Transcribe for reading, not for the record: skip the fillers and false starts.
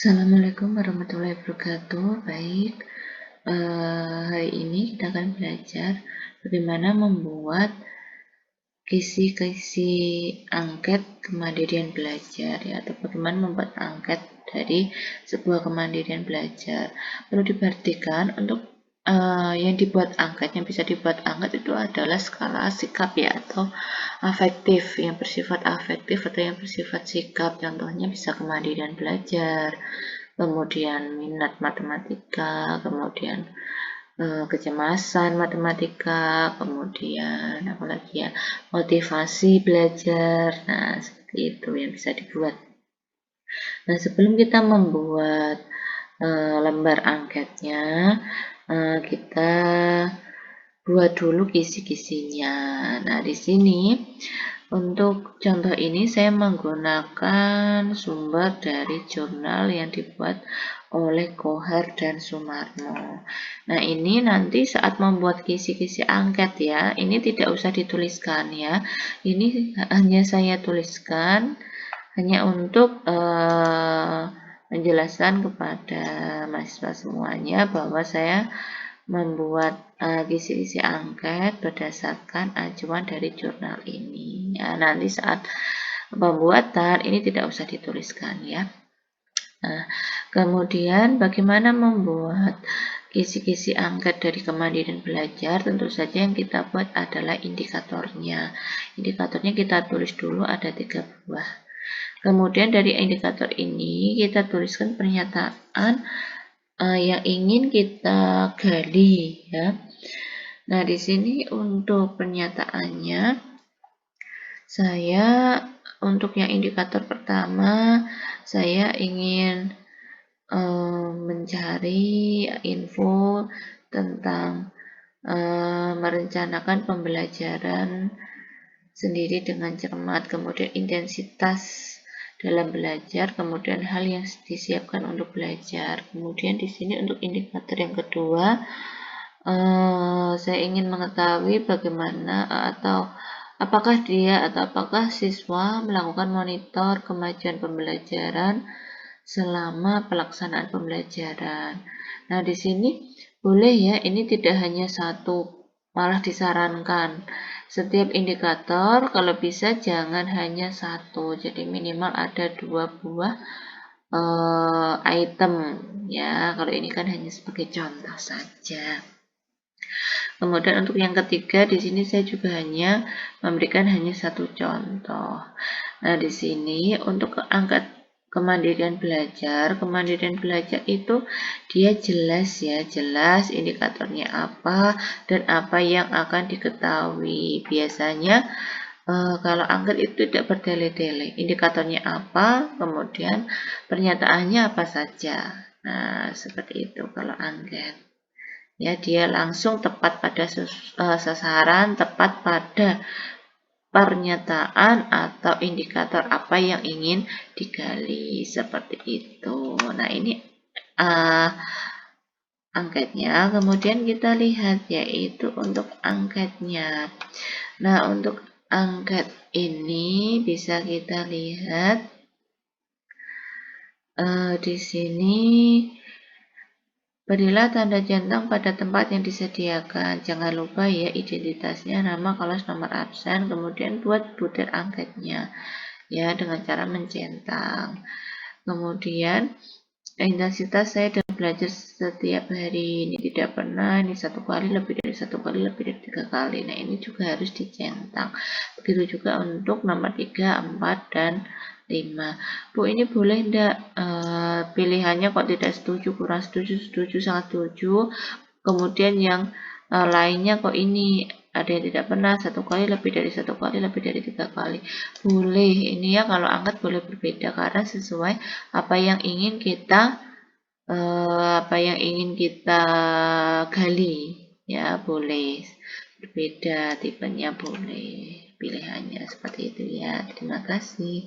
Assalamualaikum warahmatullahi wabarakatuh. Baik, hari ini kita akan belajar bagaimana membuat kisi-kisi angket kemandirian belajar, ya, atau bagaimana membuat angket dari sebuah kemandirian belajar. Perlu diperhatikan untuk yang bisa dibuat angket itu adalah skala sikap, ya, atau afektif, yang bersifat afektif atau yang bersifat sikap. Contohnya bisa kemandirian belajar, kemudian minat matematika, kemudian kecemasan matematika, kemudian apalagi ya, motivasi belajar. Nah, seperti itu yang bisa dibuat. Nah, sebelum kita membuat lembar angketnya, kita buat dulu kisi-kisinya. Nah, di sini untuk contoh ini saya menggunakan sumber dari jurnal yang dibuat oleh Kohar dan Sumarno. Nah, ini nanti saat membuat kisi-kisi angket, ya, ini tidak usah dituliskan, ya. Ini hanya saya tuliskan hanya untuk menjelaskan kepada mahasiswa semuanya bahwa saya membuat kisi-kisi angket berdasarkan acuan dari jurnal ini. Ya, nanti saat pembuatan ini tidak usah dituliskan, ya. Nah, kemudian bagaimana membuat kisi-kisi angket dari kemandirian belajar? Tentu saja yang kita buat adalah indikatornya. Indikatornya kita tulis dulu ada 3 buah. Kemudian dari indikator ini kita tuliskan pernyataan yang ingin kita gali, ya. Nah, di sini untuk pernyataannya, saya untuk yang indikator pertama, saya ingin mencari info tentang merencanakan pembelajaran sendiri dengan cermat, kemudian intensitas dalam belajar, kemudian hal yang disiapkan untuk belajar. Kemudian di sini untuk indikator yang kedua, saya ingin mengetahui bagaimana atau apakah siswa melakukan monitor kemajuan pembelajaran selama pelaksanaan pembelajaran. Nah, di sini boleh, ya, ini tidak hanya satu, malah disarankan setiap indikator kalau bisa jangan hanya satu, jadi minimal ada 2 buah item, ya. Kalau ini kan hanya sebagai contoh saja. Kemudian untuk yang ketiga, di sini saya juga hanya memberikan hanya satu contoh. Nah, di sini untuk angka kemandirian belajar itu dia jelas, ya, jelas indikatornya apa dan apa yang akan diketahui. Biasanya kalau angket itu tidak bertele-tele, indikatornya apa, kemudian pernyataannya apa saja. Nah, seperti itu kalau angket. Ya, dia langsung tepat pada sasaran, tepat pada pernyataan atau indikator apa yang ingin digali, seperti itu. Nah, ini angketnya. Kemudian kita lihat, yaitu untuk angketnya. Nah, untuk angket ini bisa kita lihat di sini. Berilah tanda centang pada tempat yang disediakan. Jangan lupa, ya, identitasnya, nama, kelas, nomor absen, kemudian buat butir angketnya, ya, dengan cara mencentang. Kemudian intensitas saya dalam belajar setiap hari ini tidak pernah, ini 1 kali, lebih dari 1 kali, lebih dari 3 kali. Nah, ini juga harus dicentang. Begitu juga untuk nomor 3, 4, dan 5. Bu, ini boleh enggak pilihannya kok tidak setuju, kurang setuju, setuju, sangat setuju. Kemudian yang lainnya kok ini ada yang tidak pernah, 1 kali, lebih dari 1 kali, lebih dari 3 kali. Boleh, ini ya kalau angkat boleh berbeda karena sesuai apa yang ingin kita gali, ya, boleh berbeda tipenya, boleh pilihannya seperti itu, ya. Terima kasih.